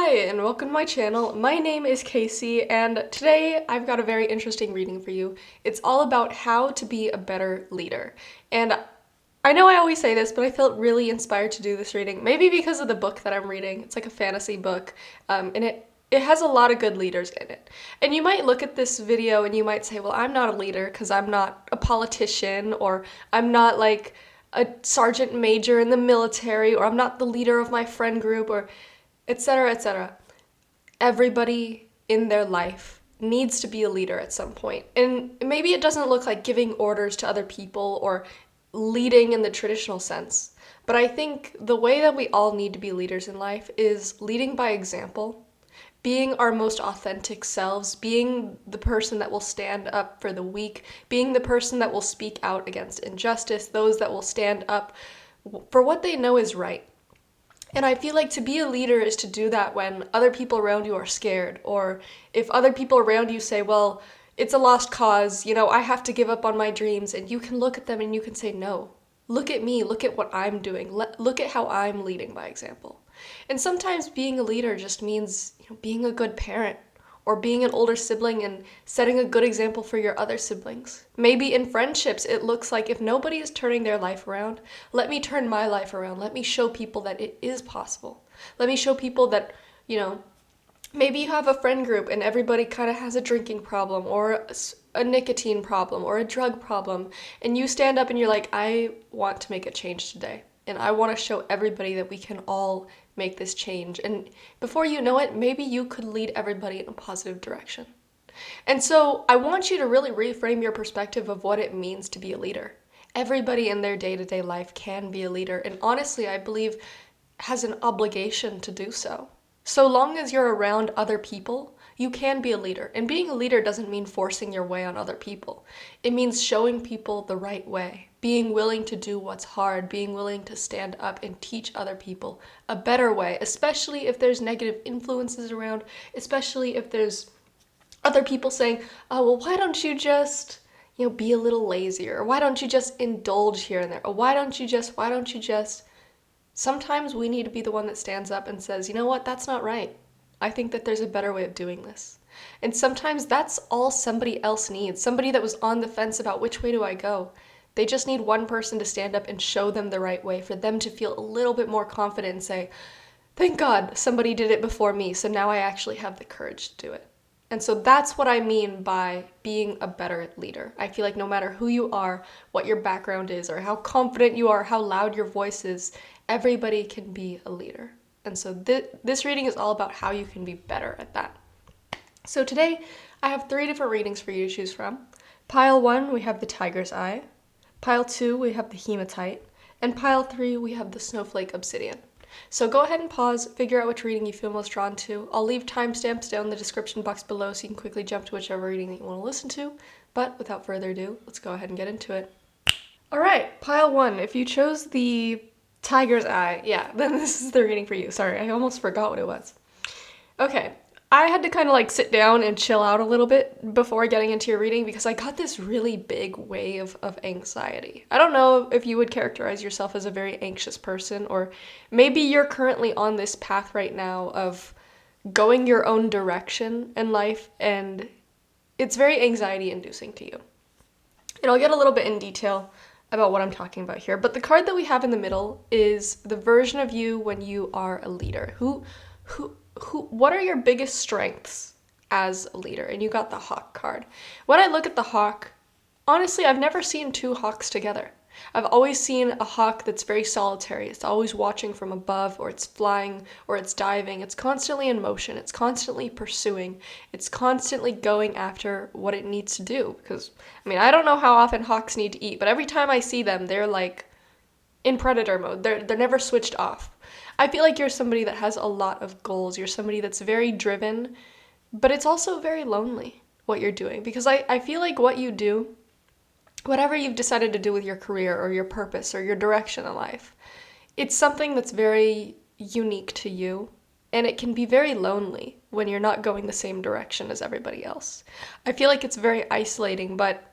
Hi, and welcome to my channel. My name is Casey, and today I've got a very interesting reading for you. It's all about how to be a better leader. And I know I always say this, but I felt really inspired to do this reading, maybe because of the book that I'm reading. It's like a fantasy book, and it has a lot of good leaders in it. And you might look at this video and you might say, well, I'm not a leader because I'm not a politician, or I'm not like a sergeant major in the military, or I'm not the leader of my friend group, or etc., etc. Everybody in their life needs to be a leader at some point. And maybe it doesn't look like giving orders to other people or leading in the traditional sense. But I think the way that we all need to be leaders in life is leading by example, being our most authentic selves, being the person that will stand up for the weak, being the person that will speak out against injustice, those that will stand up for what they know is right. And I feel like to be a leader is to do that when other people around you are scared, or if other people around you say, well, it's a lost cause, I have to give up on my dreams, and you can look at them and you can say, no, look at me, look at what I'm doing, look at how I'm leading by example. And sometimes being a leader just means, being a good parent, or being an older sibling and setting a good example for your other siblings. Maybe in friendships, it looks like if nobody is turning their life around, let me turn my life around. Let me show people that it is possible. Let me show people that, maybe you have a friend group and everybody kind of has a drinking problem or a nicotine problem or a drug problem, and you stand up and you're like, I want to make a change today. And I want to show everybody that we can all make this change. And before you know it, maybe you could lead everybody in a positive direction. And so I want you to really reframe your perspective of what it means to be a leader. Everybody in their day-to-day life can be a leader, and honestly, I believe has an obligation to do so. So long as you're around other people, you can be a leader. And being a leader doesn't mean forcing your way on other people. It means showing people the right way, being willing to do what's hard, being willing to stand up and teach other people a better way, especially if there's negative influences around, especially if there's other people saying, oh, well, why don't you just, be a little lazier? Or why don't you just indulge here and there? Or why don't you just? Sometimes we need to be the one that stands up and says, you know what, that's not right. I think that there's a better way of doing this. And sometimes that's all somebody else needs. Somebody that was on the fence about which way do I go. They just need one person to stand up and show them the right way, for them to feel a little bit more confident and say, thank God somebody did it before me, so now I actually have the courage to do it. And so that's what I mean by being a better leader. I feel like no matter who you are, what your background is, or how confident you are, how loud your voice is, everybody can be a leader. And so this reading is all about how you can be better at that. So today, I have 3 different readings for you to choose from. Pile 1, we have the Tiger's Eye. Pile 2, we have the Hematite. And Pile 3, we have the Snowflake Obsidian. So go ahead and pause, figure out which reading you feel most drawn to. I'll leave timestamps down in the description box below so you can quickly jump to whichever reading that you want to listen to. But without further ado, let's go ahead and get into it. Alright, Pile 1, if you chose the Tiger's Eye, then this is the reading for you. Sorry, I almost forgot what it was. Okay, I had to kind of sit down and chill out a little bit before getting into your reading because I got this really big wave of anxiety. I don't know if you would characterize yourself as a very anxious person, or maybe you're currently on this path right now of going your own direction in life, and it's very anxiety-inducing to you. And I'll get a little bit in detail about what I'm talking about here, but the card that we have in the middle is the version of you when you are a leader. What are your biggest strengths as a leader? And you got the Hawk card. When I look at the Hawk, honestly, I've never seen 2 hawks together. I've always seen a hawk that's very solitary. It's always watching from above, or it's flying, or it's diving. It's constantly in motion. It's constantly pursuing. It's constantly going after what it needs to do. Because, I don't know how often hawks need to eat, but every time I see them, they're in predator mode. They're never switched off. I feel like you're somebody that has a lot of goals. You're somebody that's very driven, but it's also very lonely what you're doing, because I feel like what you do, whatever you've decided to do with your career or your purpose or your direction in life, it's something that's very unique to you, and it can be very lonely when you're not going the same direction as everybody else. I feel like it's very isolating, but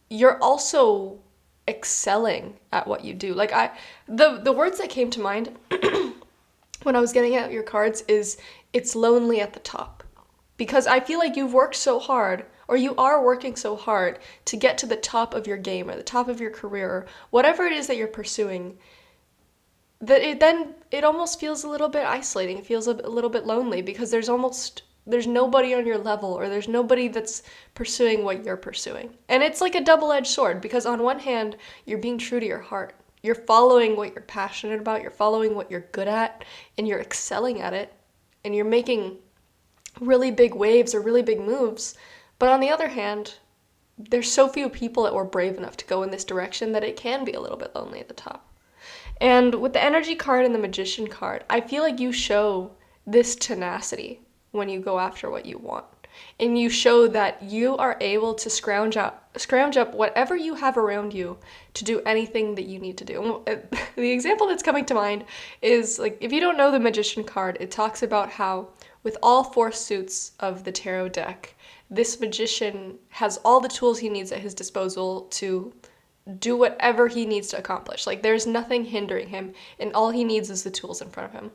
you're also excelling at what you do. The words that came to mind when I was getting at your cards is it's lonely at the top. Because I feel like you've worked so hard, or you are working so hard to get to the top of your game or the top of your career, or whatever it is that you're pursuing, that it almost feels a little bit isolating. It feels a little bit lonely because there's nobody on your level, or there's nobody that's pursuing what you're pursuing. And it's like a double-edged sword, because on one hand, you're being true to your heart. You're following what you're passionate about, you're following what you're good at, and you're excelling at it, and you're making really big waves or really big moves. But on the other hand, there's so few people that were brave enough to go in this direction that it can be a little bit lonely at the top. And with the energy card and the magician card, I feel like you show this tenacity when you go after what you want. And you show that you are able to scrounge up whatever you have around you to do anything that you need to do. The example that's coming to mind is, like, if you don't know the magician card, it talks about how with all 4 suits of the tarot deck, this magician has all the tools he needs at his disposal to do whatever he needs to accomplish. Like, there's nothing hindering him, and all he needs is the tools in front of him.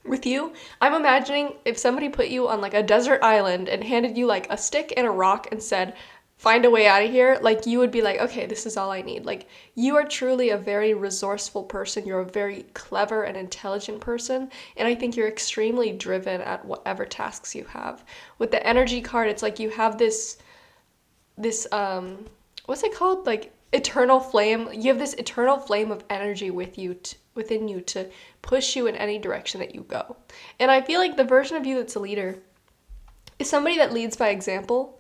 With you, I'm imagining if somebody put you on like a desert island and handed you like a stick and a rock and said, find a way out of here, like you would be like, okay, this is all I need. Like, you are truly a very resourceful person. You're a very clever and intelligent person. And I think you're extremely driven at whatever tasks you have. With the energy card, it's like you have this what's it called? Like eternal flame. You have this eternal flame of energy within you to push you in any direction that you go. And I feel like the version of you that's a leader is somebody that leads by example.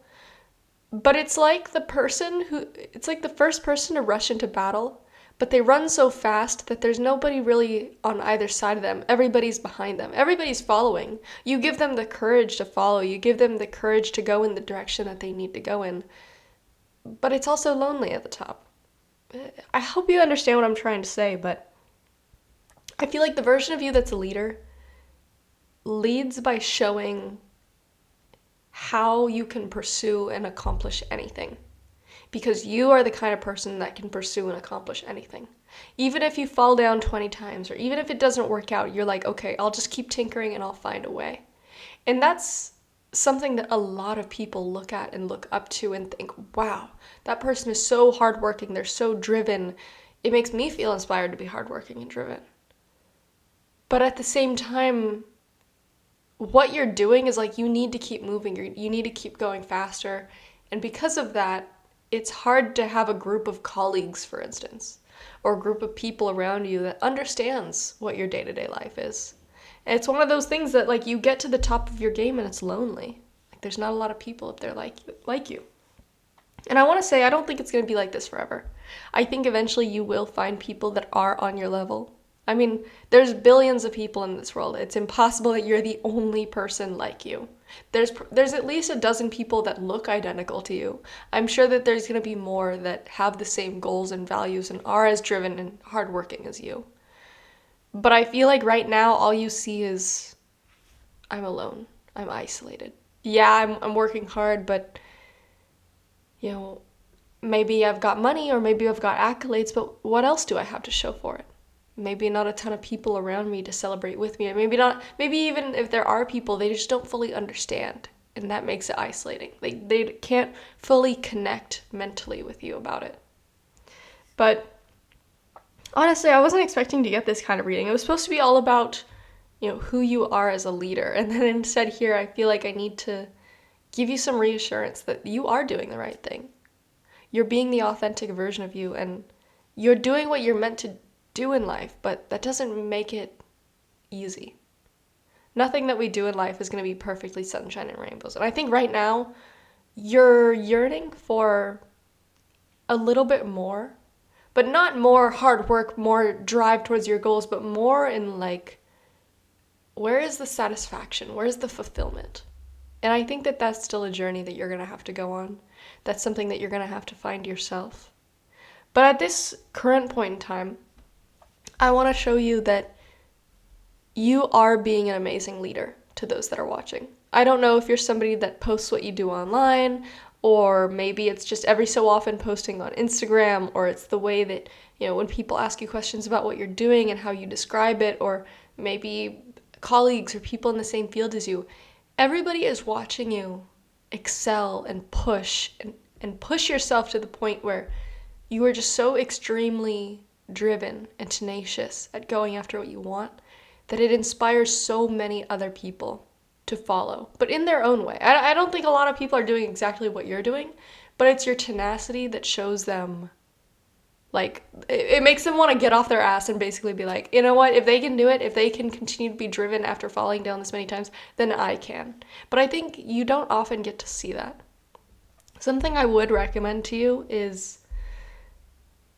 But it's like the first person to rush into battle, but they run so fast that there's nobody really on either side of them. Everybody's behind them. Everybody's following. You give them the courage to follow. You give them the courage to go in the direction that they need to go in. But it's also lonely at the top. I hope you understand what I'm trying to say, but I feel like the version of you that's a leader leads by showing how you can pursue and accomplish anything. Because you are the kind of person that can pursue and accomplish anything. Even if you fall down 20 times, or even if it doesn't work out, you're like, okay, I'll just keep tinkering and I'll find a way. And that's something that a lot of people look at and look up to and think, wow, that person is so hardworking, they're so driven. It makes me feel inspired to be hardworking and driven. But at the same time, what you're doing is like, you need to keep moving, you need to keep going faster. And because of that, it's hard to have a group of colleagues, for instance, or a group of people around you that understands what your day-to-day life is. And it's one of those things that, like, you get to the top of your game and it's lonely. Like, there's not a lot of people up there like you. And I want to say, I don't think it's going to be like this forever. I think eventually you will find people that are on your level. I mean, there's billions of people in this world. It's impossible that you're the only person like you. There's at least a dozen people that look identical to you. I'm sure that there's going to be more that have the same goals and values and are as driven and hardworking as you. But I feel like right now all you see is, I'm alone. I'm isolated. Yeah, I'm working hard, but, you know, maybe I've got money or maybe I've got accolades, but what else do I have to show for it? Maybe not a ton of people around me to celebrate with me. Maybe even if there are people, they just don't fully understand. And that makes it isolating. They can't fully connect mentally with you about it. But honestly, I wasn't expecting to get this kind of reading. It was supposed to be all about, who you are as a leader. And then instead here, I feel like I need to give you some reassurance that you are doing the right thing. You're being the authentic version of you, and you're doing what you're meant to do in life, but that doesn't make it easy. Nothing that we do in life is going to be perfectly sunshine and rainbows. And I think right now you're yearning for a little bit more, but not more hard work, more drive towards your goals, but more in like, where is the satisfaction? Where is the fulfillment? And I think that that's still a journey that you're going to have to go on. That's something that you're going to have to find yourself. But at this current point in time, I want to show you that you are being an amazing leader to those that are watching. I don't know if you're somebody that posts what you do online, or maybe it's just every so often posting on Instagram, or it's the way that, when people ask you questions about what you're doing and how you describe it, or maybe colleagues or people in the same field as you, everybody is watching you excel and push yourself to the point where you are just so extremely driven and tenacious at going after what you want that it inspires so many other people to follow, but in their own way. I don't think a lot of people are doing exactly what you're doing, but it's your tenacity that shows them, like, it makes them want to get off their ass and basically be like, you know what, if they can do it, if they can continue to be driven after falling down this many times, then I can. But I think you don't often get to see that. Something I would recommend to you is,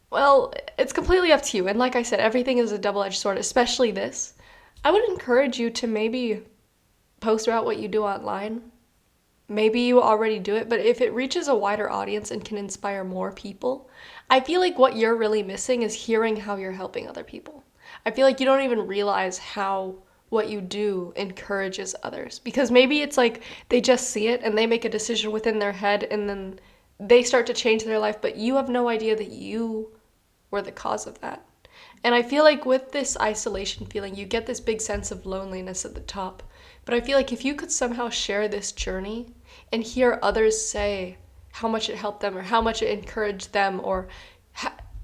well, it's completely up to you. And like I said, everything is a double-edged sword, especially this. I would encourage you to maybe post about what you do online. Maybe you already do it, but if it reaches a wider audience and can inspire more people, I feel like what you're really missing is hearing how you're helping other people. I feel like you don't even realize how what you do encourages others, because maybe it's like they just see it and they make a decision within their head and then they start to change their life, but you have no idea that you were the cause of that. And I feel like with this isolation feeling, you get this big sense of loneliness at the top. But I feel like if you could somehow share this journey and hear others say how much it helped them or how much it encouraged them, or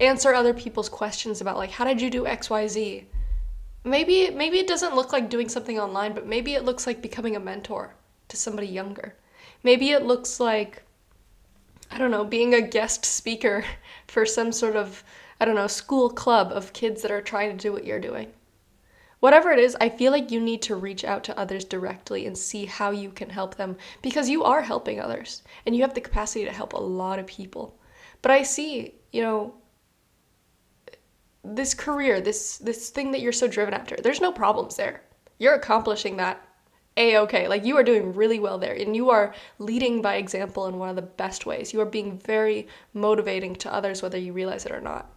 answer other people's questions about, like, how did you do XYZ? Maybe it doesn't look like doing something online, but maybe it looks like becoming a mentor to somebody younger. Maybe it looks like, I don't know, being a guest speaker for some sort of, I don't know, school club of kids that are trying to do what you're doing. Whatever it is, I feel like you need to reach out to others directly and see how you can help them, because you are helping others and you have the capacity to help a lot of people. But I see, this career, this thing that you're so driven after, there's no problems there. You're accomplishing that A-okay. Like, you are doing really well there, and you are leading by example in one of the best ways. You are being very motivating to others, whether you realize it or not.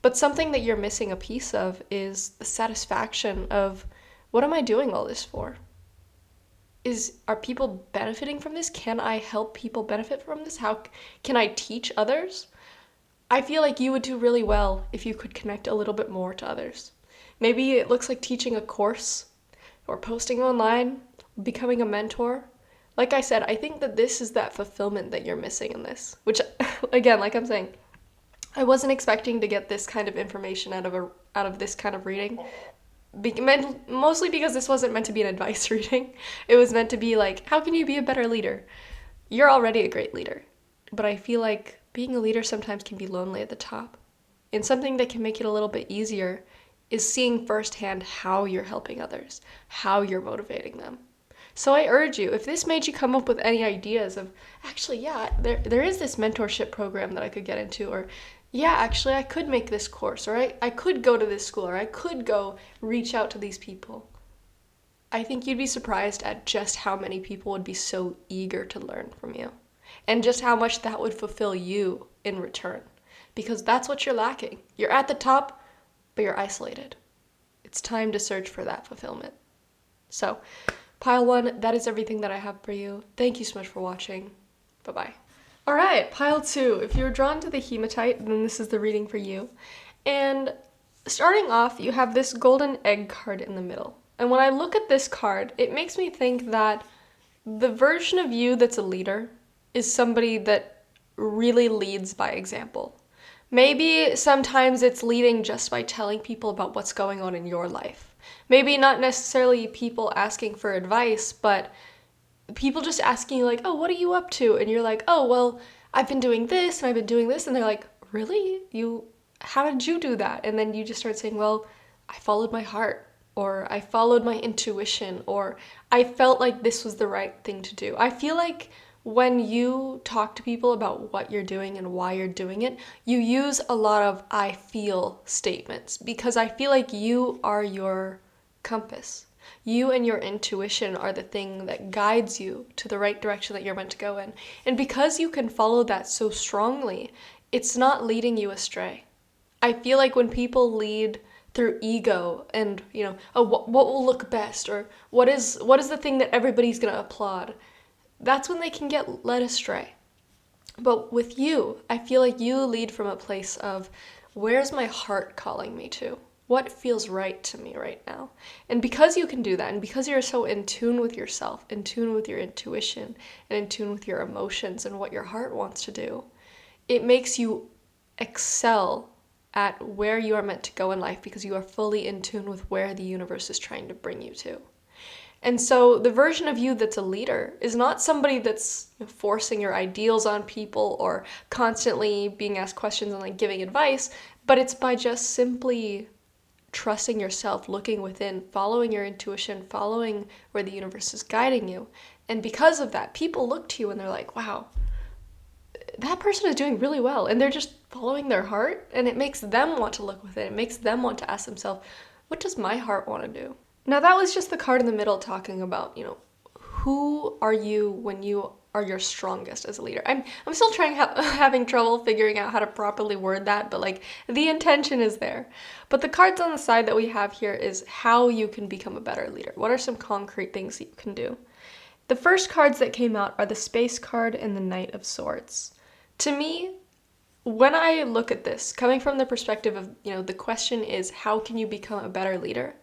But something that you're missing a piece of is the satisfaction of, what am I doing all this for? Are people benefiting from this? Can I help people benefit from this? How can I teach others? I feel like you would do really well if you could connect a little bit more to others. Maybe it looks like teaching a course or posting online, becoming a mentor. Like I said, I think that this is that fulfillment that you're missing in this, which, again, like I'm saying, I wasn't expecting to get this kind of information out of this kind of reading. Mostly because this wasn't meant to be an advice reading. It was meant to be like, how can you be a better leader? You're already a great leader. But I feel like being a leader sometimes can be lonely at the top. And something that can make it a little bit easier is seeing firsthand how you're helping others, how you're motivating them. So I urge you, if this made you come up with any ideas of, actually, yeah, there is this mentorship program that I could get into, or yeah, actually, I could make this course, or I could go to this school, or I could go reach out to these people. I think you'd be surprised at just how many people would be so eager to learn from you, and just how much that would fulfill you in return, because that's what you're lacking. You're at the top, but you're isolated. It's time to search for that fulfillment. So, Pile 1, that is everything that I have for you. Thank you so much for watching. Bye-bye. Alright, Pile 2. If you're drawn to the hematite, then this is the reading for you. And starting off, you have this golden egg card in the middle. And when I look at this card, it makes me think that the version of you that's a leader is somebody that really leads by example. Maybe sometimes it's leading just by telling people about what's going on in your life. Maybe not necessarily people asking for advice, but people just asking you, like, oh, what are you up to? And you're like, oh, well, I've been doing this and I've been doing this. And they're like, really? How did you do that? And then you just start saying, well, I followed my heart, or I followed my intuition, or I felt like this was the right thing to do. I feel like when you talk to people about what you're doing and why you're doing it, you use a lot of I feel statements, because I feel like you are your compass. You and your intuition are the thing that guides you to the right direction that you're meant to go in. And because you can follow that so strongly, it's not leading you astray. I feel like when people lead through ego and, oh, what will look best, or what is the thing that everybody's going to applaud, that's when they can get led astray. But with you, I feel like you lead from a place of, where's my heart calling me to? What feels right to me right now? And because you can do that, and because you're so in tune with yourself, in tune with your intuition, and in tune with your emotions and what your heart wants to do, it makes you excel at where you are meant to go in life because you are fully in tune with where the universe is trying to bring you to. And so the version of you that's a leader is not somebody that's forcing your ideals on people or constantly being asked questions and like giving advice, but it's by just simply trusting yourself, looking within, following your intuition, following where the universe is guiding you. And because of that, people look to you and they're like, wow, that person is doing really well. And they're just following their heart. And it makes them want to look within. It makes them want to ask themselves, what does my heart want to do? Now, that was just the card in the middle talking about, who are you when you are your strongest as a leader? I'm still having trouble figuring out how to properly word that, but like the intention is there. But the cards on the side that we have here is how you can become a better leader. What are some concrete things that you can do? The first cards that came out are the Space card and the Knight of Swords. To me, when I look at this, coming from the perspective of, the question is, how can you become a better leader?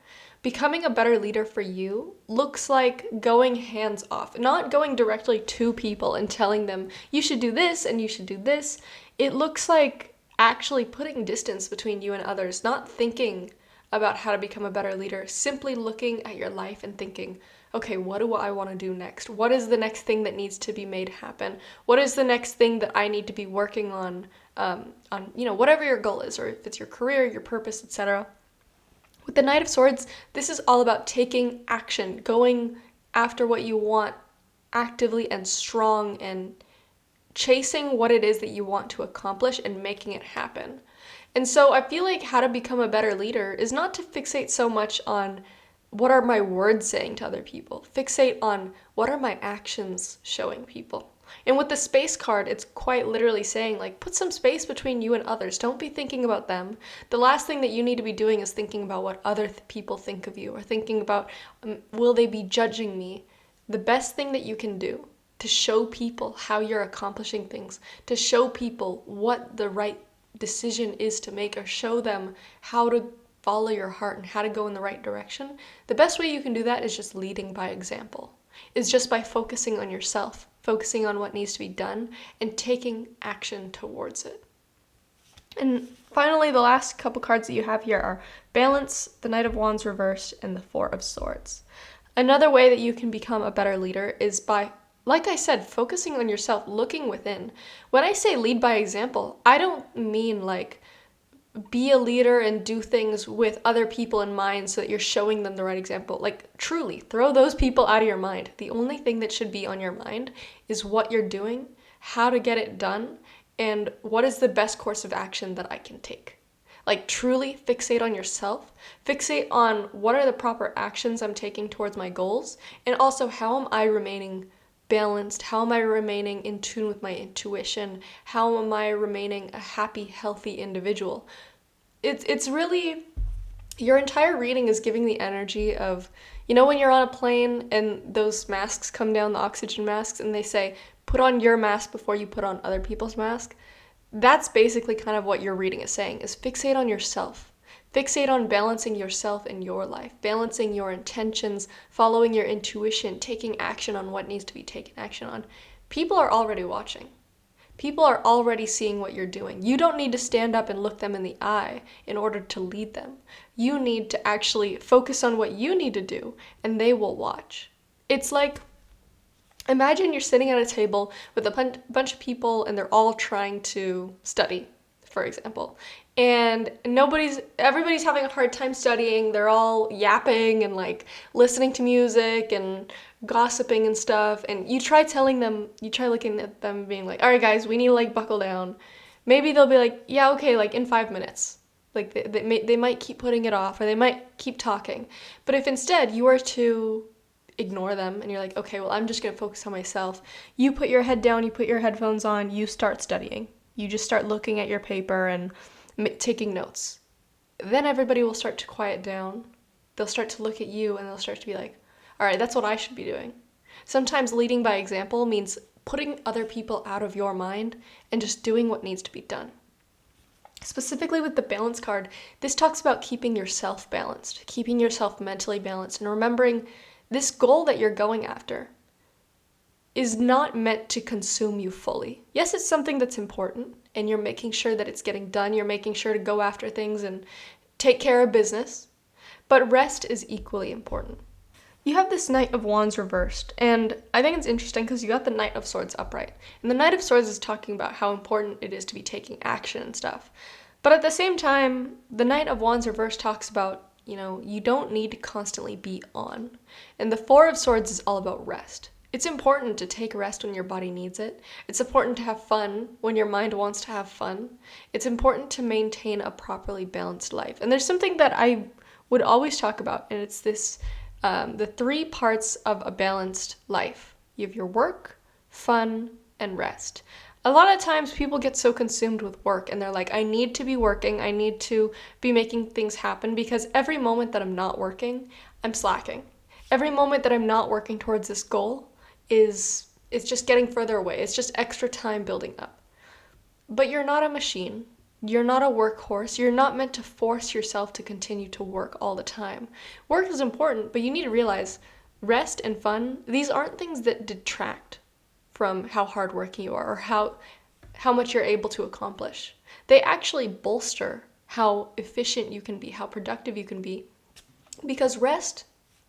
Becoming a better leader for you looks like going hands off, not going directly to people and telling them, you should do this and you should do this. It looks like actually putting distance between you and others, not thinking about how to become a better leader, simply looking at your life and thinking, okay, what do I want to do next? What is the next thing that needs to be made happen? What is the next thing that I need to be working on whatever your goal is, or if it's your career, your purpose, etc. With the Knight of Swords, this is all about taking action, going after what you want actively and strong, and chasing what it is that you want to accomplish and making it happen. And so I feel like how to become a better leader is not to fixate so much on what are my words saying to other people. Fixate on what are my actions showing people. And with the Space card, it's quite literally saying, like, put some space between you and others. Don't be thinking about them. The last thing that you need to be doing is thinking about what other people think of you, or thinking about, will they be judging me? The best thing that you can do to show people how you're accomplishing things, to show people what the right decision is to make, or show them how to follow your heart and how to go in the right direction, the best way you can do that is just leading by example. Is just by focusing on yourself, focusing on what needs to be done, and taking action towards it. And finally, the last couple cards that you have here are Balance, the Knight of Wands reversed, and the Four of Swords. Another way that you can become a better leader is by, like I said, focusing on yourself, looking within. When I say lead by example, I don't mean like be a leader and do things with other people in mind so that you're showing them the right example. Like, truly, throw those people out of your mind. The only thing that should be on your mind is what you're doing, how to get it done, and what is the best course of action that I can take. Like, truly fixate on yourself, fixate on what are the proper actions I'm taking towards my goals, and also how am I remaining balanced? How am I remaining in tune with my intuition? How am I remaining a happy, healthy individual? It's really, your entire reading is giving the energy of, when you're on a plane and those masks come down, the oxygen masks, and they say, put on your mask before you put on other people's mask. That's basically kind of what your reading is saying, is fixate on yourself. Fixate on balancing yourself in your life, balancing your intentions, following your intuition, taking action on what needs to be taken action on. People are already watching. People are already seeing what you're doing. You don't need to stand up and look them in the eye in order to lead them. You need to actually focus on what you need to do, and they will watch. It's like, imagine you're sitting at a table with a bunch of people and they're all trying to study, for example. And everybody's having a hard time studying. They're all yapping and like listening to music and gossiping and stuff. And you try looking at them being like, all right guys, we need to like buckle down. Maybe they'll be like, yeah, okay, like in 5 minutes. Like they might keep putting it off, or they might keep talking. But if instead you were to ignore them and you're like, okay, well, I'm just going to focus on myself. You put your head down, you put your headphones on, you start studying. You just start looking at your paper and taking notes. Then everybody will start to quiet down. They'll start to look at you and they'll start to be like, all right, that's what I should be doing. Sometimes leading by example means putting other people out of your mind and just doing what needs to be done. Specifically with the balance card, this talks about keeping yourself balanced, keeping yourself mentally balanced, and remembering this goal that you're going after is not meant to consume you fully. Yes, it's something that's important, and you're making sure that it's getting done. You're making sure to go after things and take care of business, but rest is equally important. You have this Knight of Wands reversed, and I think it's interesting because you got the Knight of Swords upright. And the Knight of Swords is talking about how important it is to be taking action and stuff. But at the same time, the Knight of Wands reversed talks about, you don't need to constantly be on. And the Four of Swords is all about rest. It's important to take rest when your body needs it. It's important to have fun when your mind wants to have fun. It's important to maintain a properly balanced life. And there's something that I would always talk about, and it's this, the 3 parts of a balanced life. You have your work, fun, and rest. A lot of times people get so consumed with work and they're like, I need to be working, I need to be making things happen, because every moment that I'm not working, I'm slacking. Every moment that I'm not working towards this goal is just getting further away. It's just extra time building up. But you're not a machine. You're not a workhorse. You're not meant to force yourself to continue to work all the time. Work is important, but you need to realize rest and fun, these aren't things that detract from how hardworking you are or how much you're able to accomplish. They actually bolster how efficient you can be, how productive you can be. Because rest,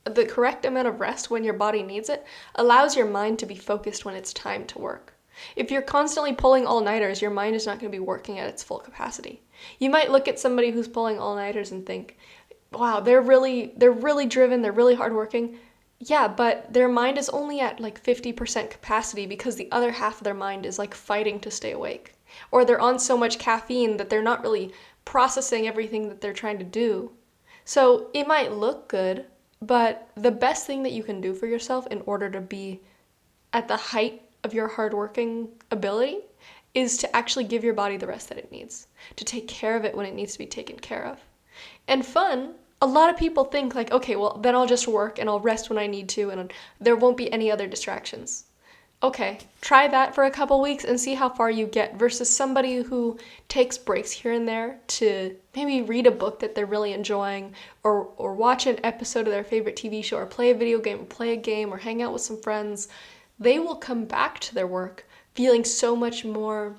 the correct amount of rest when your body needs it, allows your mind to be focused when it's time to work. If you're constantly pulling all-nighters, your mind is not going to be working at its full capacity. You might look at somebody who's pulling all-nighters and think, wow, they're really driven, they're really hardworking. Yeah, but their mind is only at like 50% capacity because the other half of their mind is like fighting to stay awake. Or they're on so much caffeine that they're not really processing everything that they're trying to do. So it might look good, but the best thing that you can do for yourself in order to be at the height of your hardworking ability is to actually give your body the rest that it needs, to take care of it when it needs to be taken care of. And fun, a lot of people think like, okay, well, then I'll just work and I'll rest when I need to and there won't be any other distractions. Okay, try that for a couple weeks and see how far you get versus somebody who takes breaks here and there to maybe read a book that they're really enjoying or watch an episode of their favorite TV show or play a video game or play a game or hang out with some friends. They will come back to their work feeling so much more,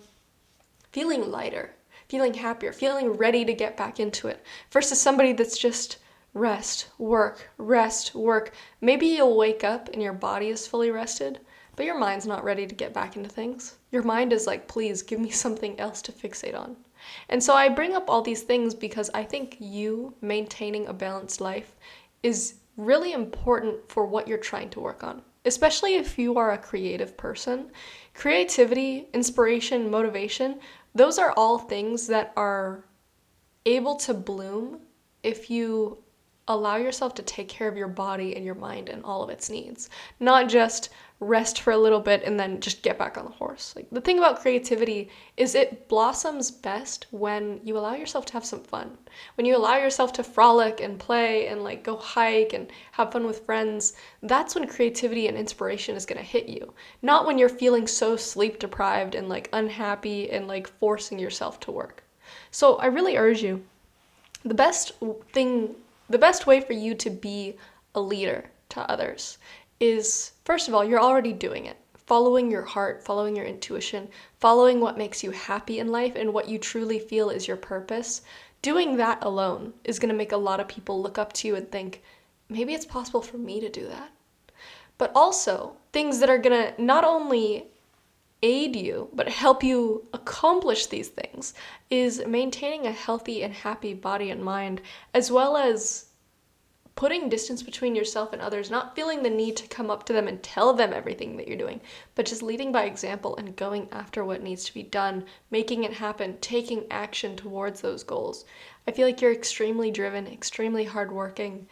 feeling lighter, feeling happier, feeling ready to get back into it versus somebody that's just rest, work, rest, work. Maybe you'll wake up and your body is fully rested, but your mind's not ready to get back into things. Your mind is like, please give me something else to fixate on. And so I bring up all these things because I think you maintaining a balanced life is really important for what you're trying to work on. Especially if you are a creative person. Creativity, inspiration, motivation, those are all things that are able to bloom if you allow yourself to take care of your body and your mind and all of its needs. Not just rest for a little bit and then just get back on the horse. Like, the thing about creativity is it blossoms best when you allow yourself to have some fun. When you allow yourself to frolic and play and like go hike and have fun with friends, that's when creativity and inspiration is going to hit you. Not when you're feeling so sleep deprived and like unhappy and like forcing yourself to work. So I really urge you, the best way for you to be a leader to others is, first of all, you're already doing it. Following your heart, following your intuition, following what makes you happy in life and what you truly feel is your purpose. Doing that alone is going to make a lot of people look up to you and think, maybe it's possible for me to do that. But also, things that are going to not only aid you, but help you accomplish these things is maintaining a healthy and happy body and mind, as well as putting distance between yourself and others, not feeling the need to come up to them and tell them everything that you're doing, but just leading by example and going after what needs to be done, making it happen, taking action towards those goals. I feel like you're extremely driven, extremely hardworking,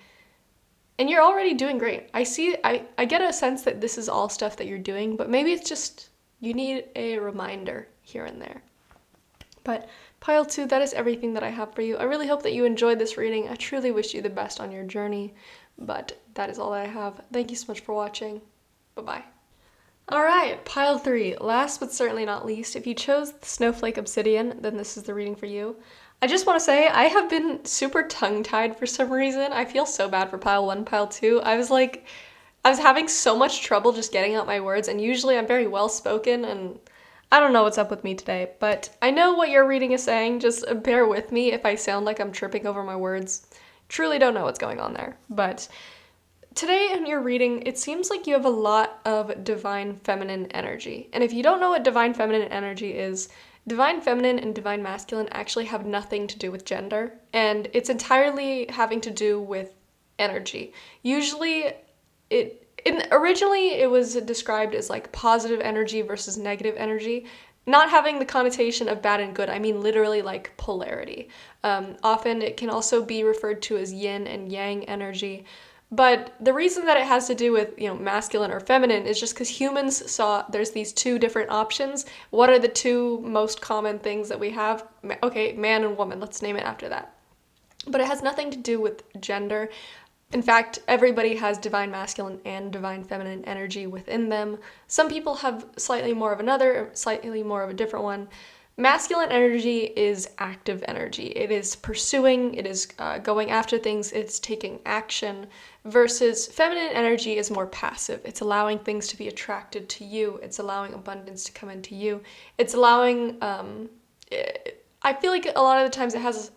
and you're already doing great. I get a sense that this is all stuff that you're doing, but maybe it's just you need a reminder here and there. But Pile 2, that is everything that I have for you. I really hope that you enjoyed this reading. I truly wish you the best on your journey, but that is all that I have. Thank you so much for watching. Bye-bye. All right, pile 3. Last but certainly not least, if you chose the Snowflake Obsidian, then this is the reading for you. I just want to say I have been super tongue-tied for some reason. I feel so bad for pile 1, pile 2. I was having so much trouble just getting out my words, and usually I'm very well spoken, and I don't know what's up with me today, but I know what your reading is saying. Just bear with me if I sound like I'm tripping over my words. Truly don't know what's going on there, but today in your reading, it seems like you have a lot of divine feminine energy. And if you don't know what divine feminine energy is, divine feminine and divine masculine actually have nothing to do with gender, and it's entirely having to do with energy. Usually originally it was described as like positive energy versus negative energy, not having the connotation of bad and good. I mean literally like polarity. Often it can also be referred to as yin and yang energy. But the reason that it has to do with, masculine or feminine is just because humans saw there's these two different options. What are the two most common things that we have? Okay, man and woman, let's name it after that. But it has nothing to do with gender. In fact, everybody has divine masculine and divine feminine energy within them. Some people have slightly more of another, slightly more of a different one. Masculine energy is active energy. It is pursuing, it is going after things, it's taking action, versus feminine energy is more passive. It's allowing things to be attracted to you. It's allowing abundance to come into you. It's allowing, I feel like a lot of the times it has,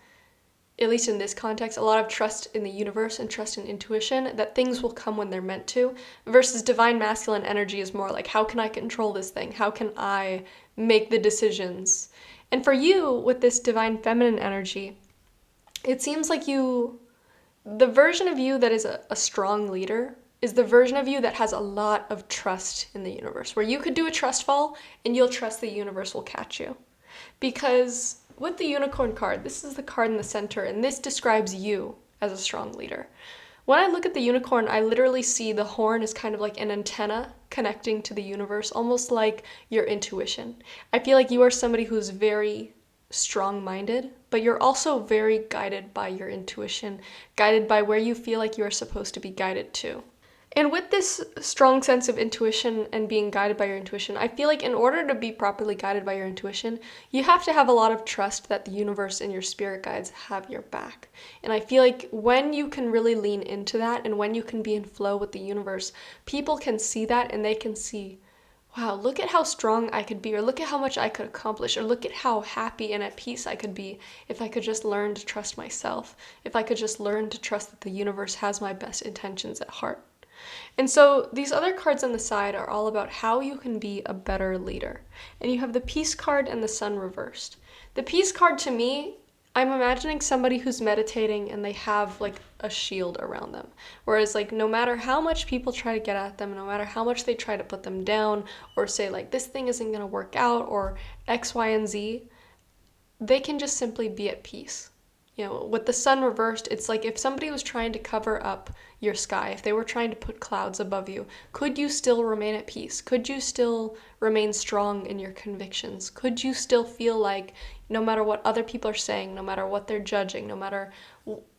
at least in this context, a lot of trust in the universe and trust in intuition that things will come when they're meant to, versus divine masculine energy is more like, how can I control this thing? How can I make the decisions? And for you, with this divine feminine energy, it seems like the version of you that is a strong leader is the version of you that has a lot of trust in the universe, where you could do a trust fall and you'll trust the universe will catch you. Because with the unicorn card, this is the card in the center, and this describes you as a strong leader. When I look at the unicorn, I literally see the horn as kind of like an antenna connecting to the universe, almost like your intuition. I feel like you are somebody who's very strong-minded, but you're also very guided by your intuition, guided by where you feel like you are supposed to be guided to. And with this strong sense of intuition and being guided by your intuition, I feel like in order to be properly guided by your intuition, you have to have a lot of trust that the universe and your spirit guides have your back. And I feel like when you can really lean into that and when you can be in flow with the universe, people can see that and they can see, wow, look at how strong I could be, or look at how much I could accomplish, or look at how happy and at peace I could be if I could just learn to trust myself, if I could just learn to trust that the universe has my best intentions at heart. And so these other cards on the side are all about how you can be a better leader. And you have the Peace card and the Sun reversed. The Peace card, to me, I'm imagining somebody who's meditating and they have like a shield around them. Whereas like no matter how much people try to get at them, no matter how much they try to put them down or say like this thing isn't going to work out or X, Y, and Z, they can just simply be at peace. With the sun reversed, it's like if somebody was trying to cover up your sky, if they were trying to put clouds above you, could you still remain at peace? Could you still remain strong in your convictions? Could you still feel like no matter what other people are saying, no matter what they're judging, no matter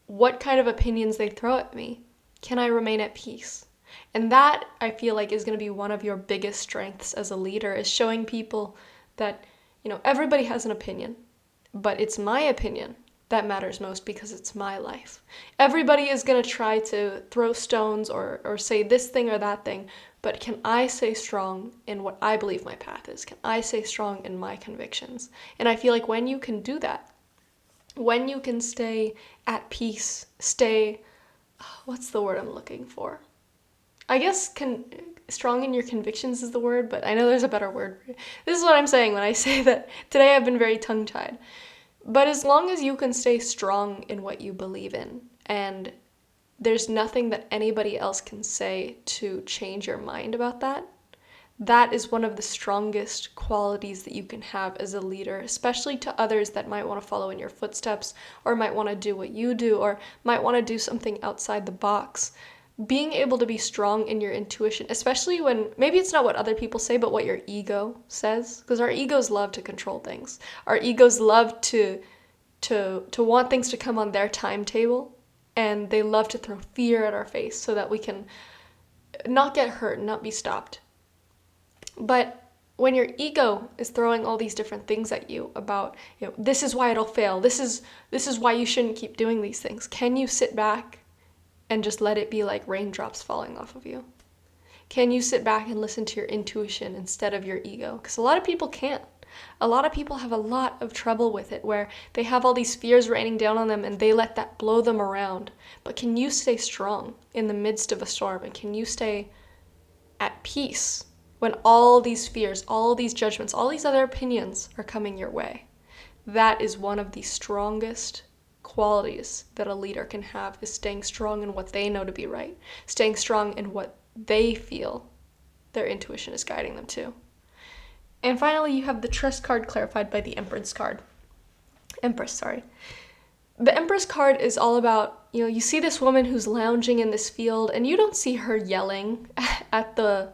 what kind of opinions they throw at me, can I remain at peace? And that, I feel like, is going to be one of your biggest strengths as a leader, is showing people that, everybody has an opinion, but it's my opinion that matters most because it's my life. Everybody is going to try to throw stones or say this thing or that thing, but can I stay strong in what I believe my path is? Can I stay strong in my convictions? And I feel like when you can do that, when you can stay at peace, what's the word I'm looking for? I guess strong in your convictions is the word, but I know there's a better word. This is what I'm saying when I say that today I've been very tongue-tied. But as long as you can stay strong in what you believe in, and there's nothing that anybody else can say to change your mind about that, that is one of the strongest qualities that you can have as a leader, especially to others that might want to follow in your footsteps, or might want to do what you do, or might want to do something outside the box. Being able to be strong in your intuition, especially when maybe it's not what other people say, but what your ego says, because our egos love to control things. Our egos love to want things to come on their timetable, and they love to throw fear at our face so that we can not get hurt and not be stopped. But when your ego is throwing all these different things at you about, this is why it'll fail. This is why you shouldn't keep doing these things. Can you sit back and just let it be like raindrops falling off of you? Can you sit back and listen to your intuition instead of your ego? Because a lot of people can't. A lot of people have a lot of trouble with it, where they have all these fears raining down on them and they let that blow them around. But can you stay strong in the midst of a storm? And can you stay at peace when all these fears, all these judgments, all these other opinions are coming your way? That is one of the strongest qualities that a leader can have, is staying strong in what they know to be right, staying strong in what they feel their intuition is guiding them to. And finally, you have the trust card clarified by the Empress card. The Empress card is all about, you see this woman who's lounging in this field, and you don't see her yelling at the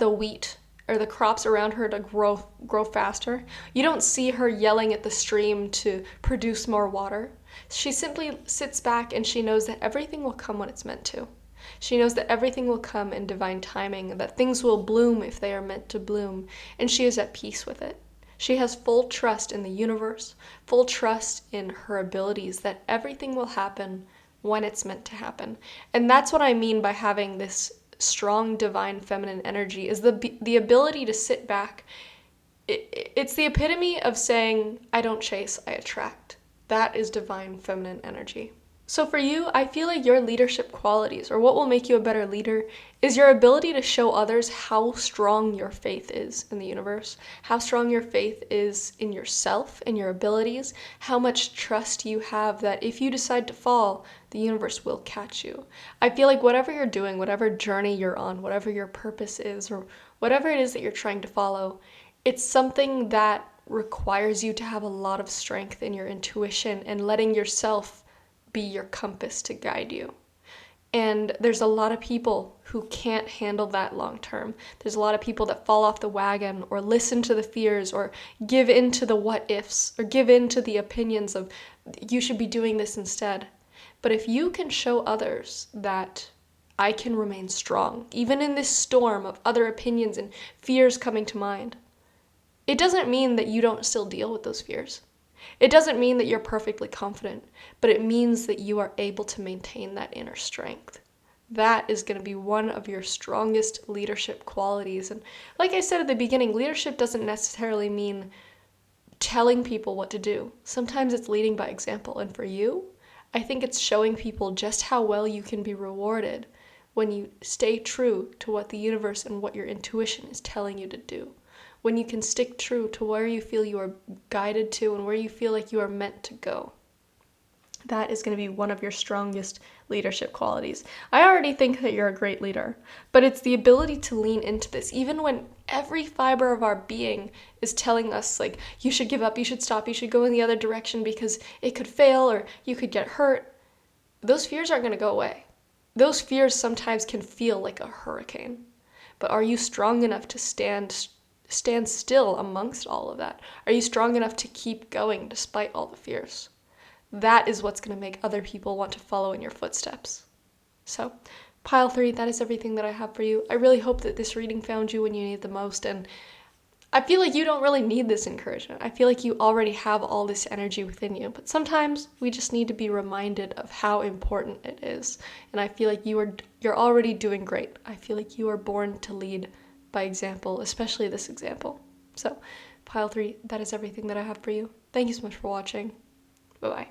wheat or the crops around her to grow faster. You don't see her yelling at the stream to produce more water. She simply sits back and she knows that everything will come when it's meant to. She knows that everything will come in divine timing, that things will bloom if they are meant to bloom, and she is at peace with it. She has full trust in the universe, full trust in her abilities, that everything will happen when it's meant to happen. And that's what I mean by having this strong divine feminine energy, is the ability to sit back. It's the epitome of saying, I don't chase, I attract. That is divine feminine energy. So for you, I feel like your leadership qualities, or what will make you a better leader, is your ability to show others how strong your faith is in the universe, how strong your faith is in yourself and your abilities, how much trust you have that if you decide to fall, the universe will catch you. I feel like whatever you're doing, whatever journey you're on, whatever your purpose is, or whatever it is that you're trying to follow, it's something that requires you to have a lot of strength in your intuition and letting yourself be your compass to guide you. And there's a lot of people who can't handle that long term. There's a lot of people that fall off the wagon, or listen to the fears, or give in to the what ifs, or give in to the opinions of, you should be doing this instead. But if you can show others that I can remain strong, even in this storm of other opinions and fears coming to mind, it doesn't mean that you don't still deal with those fears. It doesn't mean that you're perfectly confident, but it means that you are able to maintain that inner strength. That is going to be one of your strongest leadership qualities. And like I said at the beginning, leadership doesn't necessarily mean telling people what to do. Sometimes it's leading by example. And for you, I think it's showing people just how well you can be rewarded when you stay true to what the universe and what your intuition is telling you to do. When you can stick true to where you feel you are guided to and where you feel like you are meant to go. That is going to be one of your strongest leadership qualities. I already think that you're a great leader, but it's the ability to lean into this, even when every fiber of our being is telling us, like, you should give up, you should stop, you should go in the other direction because it could fail or you could get hurt. Those fears aren't going to go away. Those fears sometimes can feel like a hurricane, but are you strong enough to stand still amongst all of that? Are you strong enough to keep going despite all the fears? That is what's going to make other people want to follow in your footsteps. So, pile 3, that is everything that I have for you. I really hope that this reading found you when you need it the most, and I feel like you don't really need this encouragement. I feel like you already have all this energy within you, but sometimes we just need to be reminded of how important it is, and I feel like you're already doing great. I feel like you are born to lead by example, especially this example. So, pile 3, that is everything that I have for you. Thank you so much for watching. Bye-bye.